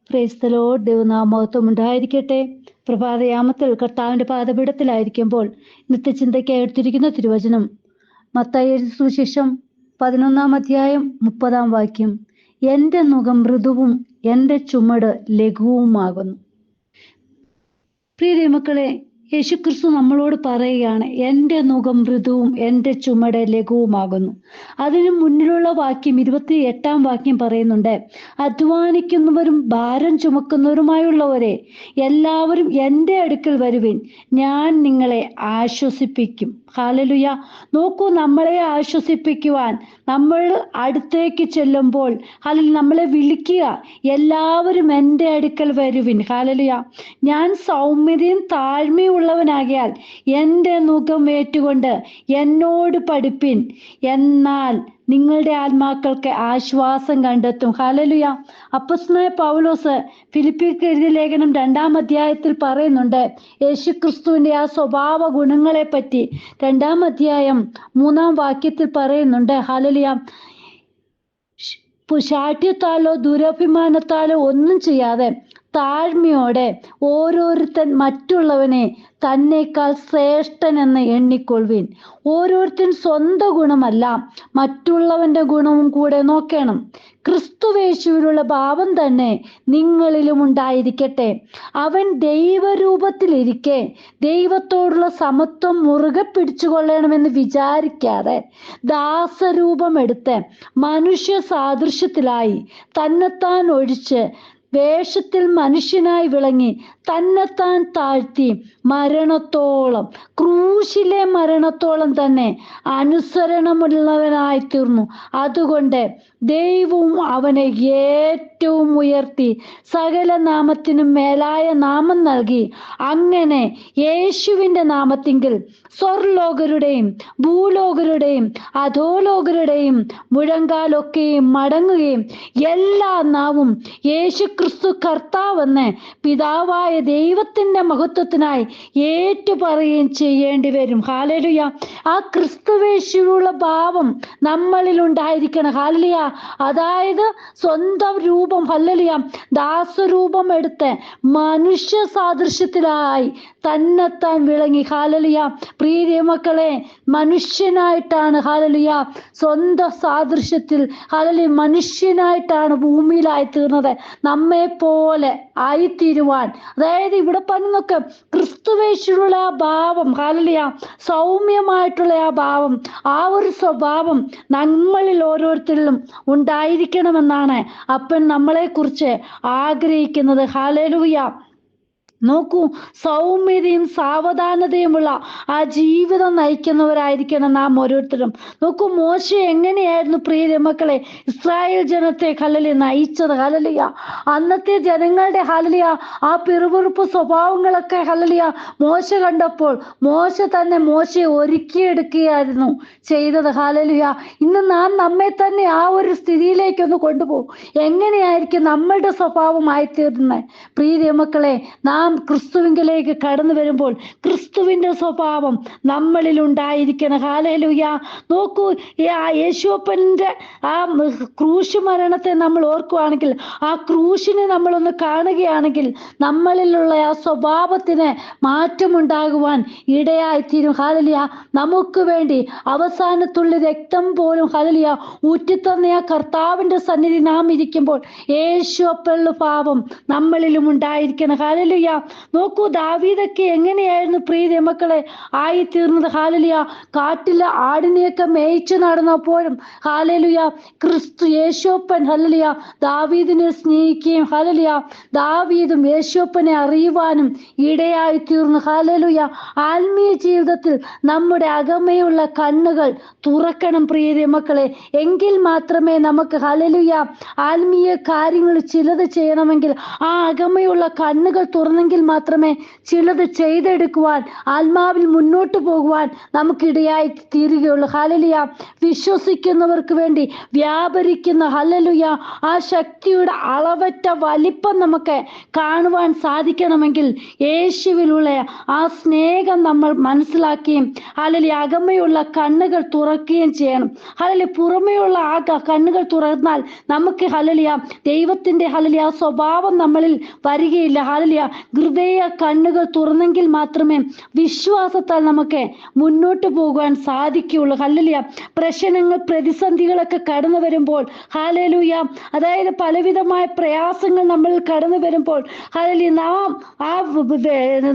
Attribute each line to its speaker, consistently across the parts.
Speaker 1: Praise the Lord. ദൈവനാമമഹത്വം ഉണ്ടായിരിക്കട്ടെ. പ്രഭാതയാമത്തിൽ കർത്താവിന്റെ പാദപീഠത്തിലായിരിക്കുമ്പോൾ ഇന്നത്തെ ചിന്തയ്ക്കായി എടുത്തിരിക്കുന്ന തിരുവചനം മത്തായി എഴുതിയ സുവിശേഷം 11-ാം അധ്യായം 30-ാം വാക്യം. എൻ്റെ നുകം മൃദുവും എൻ്റെ ചുമട് ലഘുവുമാകുന്നു. പ്രിയ ദൈവമക്കളെ, യേശുക്രിസ്തു നമ്മളോട് പറയുകയാണ്, എൻ്റെ നുകം മൃദുവും എൻ്റെ ചുമട് ലഘുവുമാകുന്നു. അതിന് മുന്നിലുള്ള വാക്യം 28-ാം വാക്യം പറയുന്നുണ്ട്, അധ്വാനിക്കുന്നവരും ഭാരം ചുമക്കുന്നവരുമായുള്ളവരെ എല്ലാവരും എൻ്റെ അടുക്കൽ വരുവിൻ, ഞാൻ നിങ്ങളെ ആശ്വസിപ്പിക്കും. ഹല്ലേലൂയ. നോക്കൂ, നമ്മളെ ആശ്വസിപ്പിക്കുവാൻ നമ്മൾ അടുത്തേക്ക് ചെല്ലുമ്പോൾ നമ്മളെ വിളിക്കുക, എല്ലാവരും എൻ്റെ അടുക്കൽ വരുവിൻ. ഹല്ലേലൂയ. ഞാൻ സൗമ്യതയും താഴ്മയും ഉള്ളവനാകിയാൽ എൻ്റെ നുകം ഏറ്റുകൊണ്ട് എന്നോട് പഠിപ്പിൻ, എന്നാൽ നിങ്ങളുടെ ആത്മാക്കൾക്ക് ആശ്വാസം കണ്ടെത്തും. ഹല്ലേലൂയ. അപ്പോസ്തലനായ പൗലോസ് ഫിലിപ്പിയർക്ക് എഴുതിയ ലേഖനം 2-ാം അധ്യായത്തിൽ പറയുന്നുണ്ട് യേശുക്രിസ്തുവിന്റെ ആ സ്വഭാവ ഗുണങ്ങളെ പറ്റി. 2-ാം അധ്യായം 3-ാം വാക്യത്തിൽ പറയുന്നുണ്ട്, ഹല്ലേലൂയ, ശാഠ്യത്താലോ ദുരഭിമാനത്താലോ ഒന്നും ചെയ്യാതെ താഴ്മയോടെ ഓരോരുത്തൻ മറ്റുള്ളവനെ തന്നേക്കാൾ ശ്രേഷ്ഠനെന്ന് എണ്ണിക്കൊള്ളുവിൻ. ഓരോരുത്തൻ സ്വന്തം ഗുണമല്ല, മറ്റുള്ളവന്റെ ഗുണവും കൂടെ നോക്കണം. ക്രിസ്തുവേശുവിലുള്ള ഭാവം തന്നെ നിങ്ങളിലും ഉണ്ടായിരിക്കട്ടെ. അവൻ ദൈവരൂപത്തിലിരിക്കെ ദൈവത്തോടുള്ള സമത്വം മുറുകെ പിടിച്ചുകൊള്ളണമെന്ന് വിചാരിക്കാതെ ദാസരൂപം എടുത്ത് മനുഷ്യ സാദൃശ്യത്തിലായി തന്നെത്താൻ ഒഴിച്ച് വേഷത്തിൽ മനുഷ്യനായി വിളങ്ങി തന്നെത്താൻ താഴ്ത്തി മരണത്തോളം, ക്രൂശിലെ മരണത്തോളം തന്നെ അനുസരണമുള്ളവനായി തീർന്നു. അതുകൊണ്ട് ദൈവവും അവനെ ഏറ്റവും ഉയർത്തി സകല നാമത്തിനും മേലായ നാമം നൽകി. അങ്ങനെ യേശുവിന്റെ നാമത്തിങ്കിൽ സ്വർലോകരുടെയും ഭൂലോകരുടെയും അധോലോകരുടെയും മുഴങ്കാലൊക്കെയും മടങ്ങുകയും എല്ലാ നാവും യേശുക്രിസ്തു കർത്താവെന്ന് പിതാവായ ദൈവത്തിന്റെ മഹത്വത്തിനായി ഏറ്റുപറയുകയും ചെയ്യേണ്ടി വരും. ഹല്ലേലൂയ. ആ ക്രിസ്തുവേശുവിലുള്ള ഭാവം നമ്മളിൽ ഉണ്ടായിരിക്കണം. ഹല്ലേലൂയ. അതായത് സ്വന്തം രൂപം, ഹല്ലേലൂയ, ദാസരൂപം എടുത്ത് മനുഷ്യ സാദൃശ്യത്തിലായി തന്നെത്താൻ വിളങ്ങി. ഹല്ലേലൂയ. പ്രിയ മക്കളെ, മനുഷ്യനായിട്ടാണ്, ഹല്ലേലൂയ, സ്വന്തം സാദൃശ്യത്തിൽ, ഹല്ലേലൂയ, മനുഷ്യനായിട്ടാണ് ഭൂമിയിലായി തീർന്നത്. നമ്മെ പോലെ ആയിത്തീരുവാൻ, അതായത് ഇവിടെ പറഞ്ഞൊക്കെ ക്രിസ്തുവേശുള്ള ആ ഭാവം, ഹല്ലേലൂയ, സൗമ്യമായിട്ടുള്ള ആ ഭാവം, ആ ഒരു സ്വഭാവം നമ്മളിൽ ഓരോരുത്തരിലും ഉണ്ടായിരിക്കണമെന്നാണ് അപ്പൻ നമ്മളെ കുറിച്ച് ആഗ്രഹിക്കുന്നത്. ഹല്ലേലൂയ. നോക്കൂ, സൗമ്യതയും സാവധാനതയുമുള്ള ആ ജീവിതം നയിക്കുന്നവരായിരിക്കണം നാം ഓരോരുത്തരും. നോക്കൂ, മോശ എങ്ങനെയായിരുന്നു പ്രിയ മക്കളെ ഇസ്രായേൽ ജനത്തെ ഹല്ലേലൂയ നയിച്ചത്. ഹല്ലേലൂയ. അന്നത്തെ ജനങ്ങളുടെ, ഹല്ലേലൂയ, ആ പിറുപിറുപ്പ് സ്വഭാവങ്ങളൊക്കെ, ഹല്ലേലൂയ, മോശ കണ്ടപ്പോൾ മോശ തന്നെ മോശയെ ഒരുക്കിയെടുക്കുകയായിരുന്നു ചെയ്തത്. ഹല്ലേലൂയ. ഇന്ന് നാം നമ്മെ തന്നെ ആ ഒരു സ്ഥിതിയിലേക്കൊന്ന് കൊണ്ടുപോകും. എങ്ങനെയായിരിക്കും നമ്മളുടെ സ്വഭാവമായി തീർന്നത്? പ്രിയ മക്കളെ, നാം ക്രിസ്തുവിലേക്ക് കടന്നു വരുമ്പോൾ ക്രിസ്തുവിന്റെ സ്വഭാവം നമ്മളിൽ ഉണ്ടായിരിക്കണം. ഹല്ലേലൂയ. നോക്കൂ, യേശുപ്പന്റെ ആ ക്രൂശ് മരണത്തെ നമ്മൾ ഓർക്കുകയാണെങ്കിൽ, ആ ക്രൂശിനെ നമ്മളൊന്ന് കാണുകയാണെങ്കിൽ നമ്മളിലുള്ള ആ സ്വഭാവത്തിന് മാറ്റമുണ്ടാകുവാൻ ഇടയായിത്തീരും. ഹല്ലേലൂയ. നമുക്ക് വേണ്ടി അവസാനത്തുള്ളി രക്തം പോലും, ഹല്ലേലൂയ, ഊറ്റിത്തന്ന ആ കർത്താവിന്റെ സന്നിധി നാം ഇരിക്കുമ്പോൾ യേശുപ്പനുള്ള ഭാവം നമ്മളിലും ഉണ്ടായിരിക്കണം. ഹല്ലേലൂയ. നോക്കൂ, ദാവീദൊക്കെ എങ്ങനെയായിരുന്നു പ്രിയ മക്കളെ ആയിത്തീർന്നത്? ഹല്ലേലൂയ. കാട്ടിലെ ആടിനെയൊക്കെ മേയിച്ചു നടന്നപ്പോഴും, ഹല്ലേലൂയ, ക്രിസ്തു യേശുപ്പൻ, ഹല്ലേലൂയ, ദാവീദിനെ സ്നേഹിക്കുകയും, ഹല്ലേലൂയ, ദാവീദും യേശുപ്പനെ അറിയുവാനും ഇടയായി തീർന്നു. ഹല്ലേലൂയ. ആത്മീയ ജീവിതത്തിൽ നമ്മുടെ അകമയുള്ള കണ്ണുകൾ തുറക്കണം പ്രിയ മക്കളെ. എങ്കിൽ മാത്രമേ നമുക്ക്, ഹല്ലേലൂയ, ആത്മീയ കാര്യങ്ങൾ ചിലത് ചെയ്യണമെങ്കിൽ ആ അകമയുള്ള കണ്ണുകൾ തുറന്നെങ്കിൽ തുറന്നെങ്കിൽ മാത്രമേ ചിലത് ചെയ്തെടുക്കുവാൻ, ആത്മാവിൽ മുന്നോട്ട് പോകുവാൻ നമുക്കിടയായി തീരുകയുള്ളൂ. ഹല്ലേലൂയ. വിശ്വസിക്കുന്നവർക്ക് വേണ്ടി വ്യാപരിക്കുന്ന ഹല്ലേലൂയ ആ ശക്തിയുടെ അളവറ്റ വലിപ്പം നമുക്ക് കാണുവാൻ സാധിക്കണമെങ്കിൽ യേശുവിലുള്ള ആ സ്നേഹം നമ്മൾ മനസ്സിലാക്കുകയും ഹല്ലേലൂയ അകമയുള്ള കണ്ണുകൾ തുറക്കുകയും ചെയ്യണം. ഹല്ലേലൂയ പുറമെയുള്ള ആ കണ്ണുകൾ തുറന്നാൽ നമുക്ക് ഹല്ലേലൂയ ദൈവത്തിന്റെ ഹല്ലേലൂയ സ്വഭാവം നമ്മളിൽ വരികയില്ല. ഹല്ലേലൂയ ഹൃദയ കണ്ണുകൾ തുറന്നെങ്കിൽ മാത്രമേ വിശ്വാസത്താൽ നമുക്ക് മുന്നോട്ട് പോകുവാൻ സാധിക്കുകയുള്ളൂ. ഹല്ലേലൂയ പ്രശ്നങ്ങൾ, പ്രതിസന്ധികളൊക്കെ കടന്നു വരുമ്പോൾ ഹല്ലേലൂയ, അതായത് പലവിധമായ പ്രയാസങ്ങൾ നമ്മൾ കടന്നു വരുമ്പോൾ ഹല്ലേലൂയ നാം ആ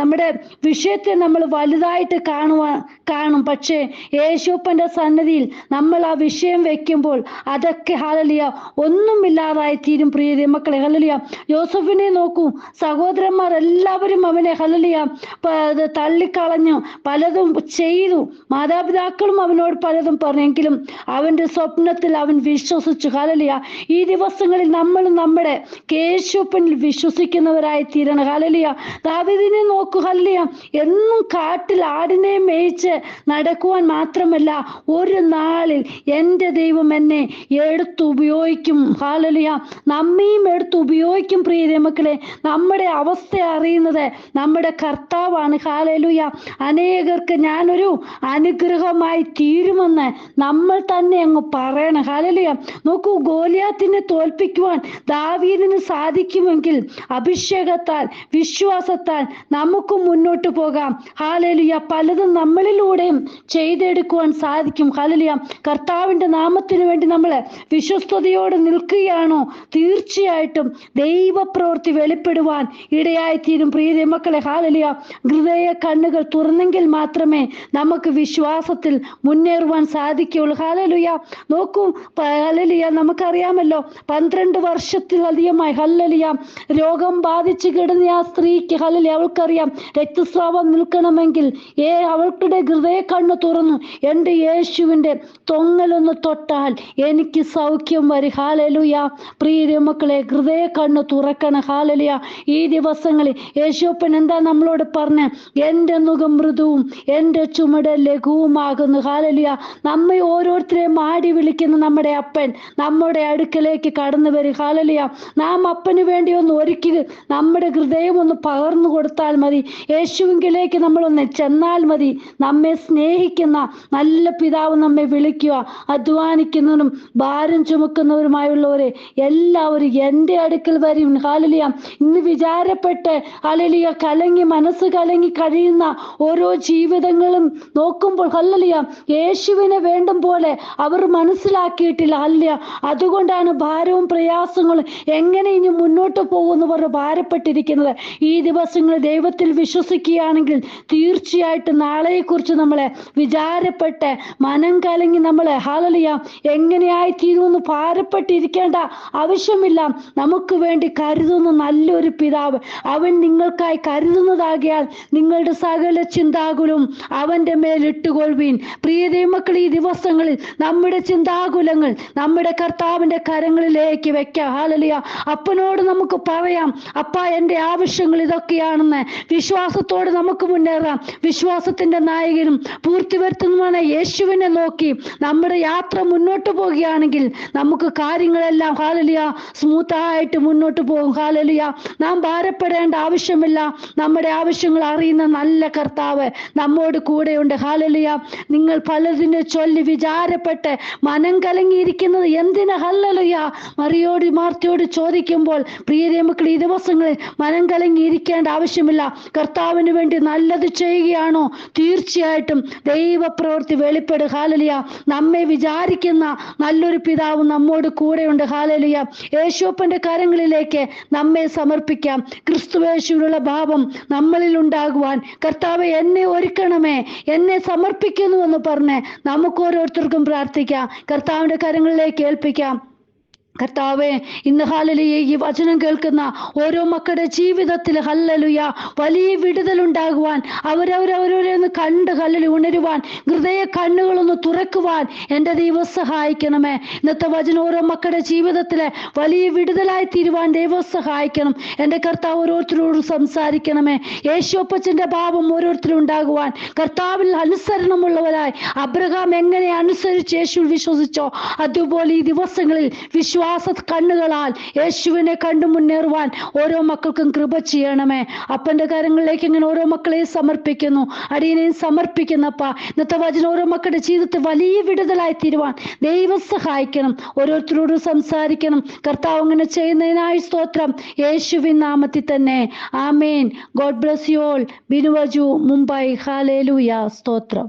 Speaker 1: നമ്മുടെ വിഷയത്തെ നമ്മൾ വലുതായിട്ട് കാണും. പക്ഷേ യേശുപ്പന്റെ സന്നിധിയിൽ നമ്മൾ ആ വിഷയം വെക്കുമ്പോൾ അതൊക്കെ ഹല്ലേലൂയ ഒന്നുമില്ലാതായി തീരും. പ്രിയ മക്കളെ, ഹല്ലേലൂയ യോസഫിനെ നോക്കൂ, സഹോദരന്മാർ എല്ലാവരും അവനെ ഹല്ലേലൂയ തള്ളിക്കളഞ്ഞു, പലതും ചെയ്തു, മാതാപിതാക്കളും അവനോട് പലതും പറഞ്ഞെങ്കിലും അവന്റെ സ്വപ്നത്തിൽ അവൻ വിശ്വസിച്ചു. ഹല്ലേലൂയ ഈ ദിവസങ്ങളിൽ നമ്മൾ നമ്മുടെ യേശുപ്പനിൽ വിശ്വസിക്കുന്നവരായി തീരണം. ഹല്ലേലൂയ ദാവീദിനെ നോക്കൂ, ഹല്ലേലൂയ എന്നും കാട്ടിൽ ആടിനെ മേയിച്ച് നടക്കുവാൻ മാത്രമല്ല, ഒരു നാളിൽ എൻ്റെ ദൈവം എന്നെ എടുത്തുപയോഗിക്കും. ഹല്ലേലൂയ നമ്മയും എടുത്തുപയോഗിക്കും. പ്രിയ മക്കളെ, നമ്മുടെ അവസ്ഥ അറിയുന്നത് നമ്മുടെ കർത്താവാണ്. ഹല്ലേലൂയ അനേകർക്ക് ഞാനൊരു അനുഗ്രഹമായി തീരുമെന്ന് നമ്മൾ തന്നെ അങ്ങ് പറയണം. ഹല്ലേലൂയ നോക്കൂ, ഗോലിയാത്തിനെ തോൽപ്പിക്കുവാൻ ദാവീദിന് സാധിക്കുമെങ്കിൽ അഭിഷേകത്താൽ, വിശ്വാസത്താൽ നമുക്ക് മുന്നോട്ട് പോകാം. ഹല്ലേലൂയ പലതും നമ്മളിലൂടെയും ചെയ്തെടുക്കുവാൻ സാധിക്കും. ഹല്ലേലൂയ കർത്താവിന്റെ നാമത്തിന് വേണ്ടി നമ്മൾ വിശ്വസ്തയോടെ നിൽക്കുകയാണോ, തീർച്ചയായിട്ടും ദൈവപ്രവൃത്തി വെളിപ്പെടുവാൻ ഇടയായി തീരും. പ്രിയ മക്കളെ, ഹല്ലേലൂയ ഹൃദയ കണ്ണുകൾ തുറന്നെങ്കിൽ മാത്രമേ നമുക്ക് വിശ്വാസത്തിൽ മുന്നേറുവാൻ സാധിക്കുകയുള്ളൂ. ഹല്ലേലൂയ നോക്കൂ, ഹല്ലേലൂയ നമുക്കറിയാമല്ലോ 12 വർഷത്തിലധികമായി ഹല്ലേലൂയ രോഗം ബാധിച്ച് കിടന്ന ആ സ്ത്രീക്ക് ഹല്ലേലൂയ അവൾക്കറിയാം രക്തസ്രാവം നിൽക്കണമെങ്കിൽ അവൾക്കുടെ ഹൃദയ കണ്ണ് തുറന്നു, എൻ്റെ യേശുവിൻ്റെ തൊങ്ങലൊന്ന് തൊട്ടാൽ എനിക്ക് സൗഖ്യം വരും. ഹല്ലേലൂയ പ്രിയ മക്കളെ, ഹൃദയ കണ്ണ് തുറക്കണം. ഹല്ലേലൂയ ഈ ദിവസങ്ങളിൽ യേശുപ്പൻ എന്താ നമ്മളോട് പറഞ്ഞ, എൻ്റെ നുകം മൃദുവും എൻ്റെ ചുമട് ലഘുവുമാകുന്നു. ഹല്ലേലൂയ നമ്മെ ഓരോരുത്തരെയും മാടി വിളിക്കുന്ന നമ്മുടെ അപ്പൻ നമ്മുടെ അടുക്കലേക്ക് കടന്നു വരും. ഹല്ലേലൂയ നാം അപ്പന് വേണ്ടി ഒന്ന് ഒരുക്കി നമ്മുടെ ഹൃദയം ഒന്ന് പകർന്നു കൊടുത്താൽ മതി. യേശുവിലേക്ക് നമ്മളൊന്ന് ചെന്നാൽ മതി. നമ്മെ സ്നേഹിക്കുന്ന നല്ല പിതാവ് നമ്മെ വിളിക്കുക. അധ്വാനിക്കുന്നവരും ഭാരം ചുമക്കുന്നവരുമായുള്ളവരെ എല്ലാവരും എൻ്റെ അടുക്കൽ വരും. ഹല്ലേലൂയ ഇന്ന് വിചാരപ്പെട്ട് ഹല്ലേലൂയ മനസ്സ് കലങ്ങി കഴിയുന്ന ഓരോ ജീവിതങ്ങളും നോക്കുമ്പോൾ ഹല്ലേലൂയ യേശുവിനെ വേണ്ടും പോലെ അവർ മനസ്സിലാക്കിയിട്ടില്ല. ഹല്ലേലൂയ അതുകൊണ്ടാണ് ഭാരവും പ്രയാസങ്ങളും എങ്ങനെ ഇനി മുന്നോട്ട് പോകുന്നവർ ഭാരപ്പെട്ടിരിക്കുന്നത്. ഈ ദിവസങ്ങളിൽ ദൈവത്തിൽ വിശ്വസിക്കുകയാണെങ്കിൽ തീർച്ചയായിട്ടും നാളെയെക്കുറിച്ച് നമ്മളെ വിചാരപ്പെട്ട് മനം കലങ്ങി നമ്മളെ ഹല്ലേലൂയ എങ്ങനെയായി തീരുമെന്ന് ഭാരപ്പെട്ടിരിക്കേണ്ട ആവശ്യമില്ല. നമുക്ക് വേണ്ടി കരുതുന്ന നല്ലൊരു പിതാവ്, അവൻ നിങ്ങൾക്കായി കരുതുന്നതാകിയാൽ നിങ്ങളുടെ സകല ചിന്താകുലവും അവൻ്റെ മേൽ ഇട്ടുകൊള്ളുവീൻ. പ്രിയ ദൈവമക്കൾ, ഈ ദിവസങ്ങളിൽ നമ്മുടെ ചിന്താകുലങ്ങൾ നമ്മുടെ കർത്താവിൻ്റെ കരങ്ങളിലേക്ക് വെക്കാം. ഹല്ലേലൂയ അപ്പനോട് നമുക്ക് പറയാം, അപ്പ എൻ്റെ ആവശ്യങ്ങൾ ഇതൊക്കെയാണെന്ന്. വിശ്വാസത്തോടെ നമുക്ക് മുന്നേറാം. വിശ്വാസത്തിന്റെ നായകനും പൂർത്തി വരുത്തുന്നതുമാണ് യേശുവിനെ നോക്കി നമ്മുടെ യാത്ര മുന്നോട്ട് പോവുകയാണെങ്കിൽ നമുക്ക് കാര്യങ്ങളെല്ലാം ഹല്ലേലൂയ സ്മൂത്തായിട്ട് മുന്നോട്ട് പോകും. ഹല്ലേലൂയ നാം ഭാരപ്പെടേണ്ട ആവശ്യമില്ല. നമ്മുടെ ആവശ്യങ്ങൾ അറിയുന്ന നല്ല കർത്താവ് നമ്മോട് കൂടെയുണ്ട്. ഹല്ലേലൂയ നിങ്ങൾ പലതിനെ ചൊല്ലി വിചാരപ്പെട്ട് മനം കലങ്ങിയിരിക്കുന്നത് എന്തിനാ? ഹല്ലേലൂയ മറിയോട് മാർത്തയോട് ചോദിക്കുമ്പോൾ പ്രിയ മക്കൾ, ഈ ദിവസങ്ങളിൽ മനം കലങ്ങിയിരിക്കേണ്ട ആവശ്യമില്ല. കർത്താവിന് വേണ്ടി നല്ലത് ചെയ്യുകയാണോ, തീർച്ചയായിട്ടും ദൈവപ്രവൃത്തി വെളിപ്പെടും. ഹല്ലേലൂയ നമ്മെ വിചാരിക്കുന്ന നല്ലൊരു പിതാവ് നമ്മോട് കൂടെയുണ്ട്. ഹല്ലേലൂയ യേശുപ്പന്റെ കരങ്ങളിലേക്ക് നമ്മെ സമർപ്പിക്കാം. ക്രിസ്തുയേശുവിലുള്ള ഭാവം നമ്മളിൽ ഉണ്ടാകുവാൻ കർത്താവെ എന്നെ ഒരുക്കണമേ, എന്നെ സമർപ്പിക്കുന്നു എന്ന് പറഞ്ഞ് നമുക്ക് ഓരോരുത്തർക്കും പ്രാർത്ഥിക്കാം. കർത്താവിന്റെ കരങ്ങളിലേക്ക് ഏൽപ്പിക്കാം. കർത്താവേ, ഇന്ന് ഹല്ലേലൂയ ഈ വചനം കേൾക്കുന്ന ഓരോ മക്കളുടെ ജീവിതത്തിൽ ഹല്ലേലൂയ വലിയ വിടുതലുണ്ടാകുവാൻ, അവരവരവരൊന്ന് കണ്ട് ഹല്ലേലൂയ ഉണരുവാൻ, ഹൃദയ കണ്ണുകളൊന്ന് തുറക്കുവാൻ എൻ്റെ ദൈവം സഹായിക്കണമേ. ഇന്നത്തെ വചനം ഓരോ മക്കളുടെ ജീവിതത്തിലെ വലിയ വിടുതലായി തീരുവാൻ ദൈവം സഹായിക്കണം. എൻ്റെ കർത്താവ് ഓരോരുത്തരോട് സംസാരിക്കണമേ. യേശുപ്പച്ചൻ്റെ ഭാവം ഓരോരുത്തരും ഉണ്ടാകുവാൻ, കർത്താവിൽ അനുസരണമുള്ളവരായി അബ്രഹാം എങ്ങനെ അനുസരിച്ച് യേശു വിശ്വസിച്ചോ അതുപോലെ ഈ ദിവസങ്ങളിൽ വിശ്വാസ കണ്ണുകളാൽ യേശുവിനെ കണ്ടു മുന്നേറുവാൻ ഓരോ മക്കൾക്കും കൃപ ചെയ്യണമേ. അപ്പന്റെ കരങ്ങളിലേക്ക് ഇങ്ങനെ ഓരോ മക്കളെയും സമർപ്പിക്കുന്നു, അടിയനെയും സമർപ്പിക്കുന്നപ്പ. ഇന്നത്തെ വചനം ഓരോ മക്കളുടെ ജീവിതത്തിൽ വലിയ വിടുതലായി തീരുവാൻ ദൈവം സഹായിക്കണം. ഓരോരുത്തരോടും സംസാരിക്കണം. കർത്താവ് അങ്ങനെ ചെയ്യുന്നതിനായി സ്തോത്രം, യേശുവിൻ നാമത്തിൽ തന്നെ. ആമേൻ. God bless you all. ബിനുവജു, മുംബൈ. ഹല്ലേലൂയ. സ്തോത്രം.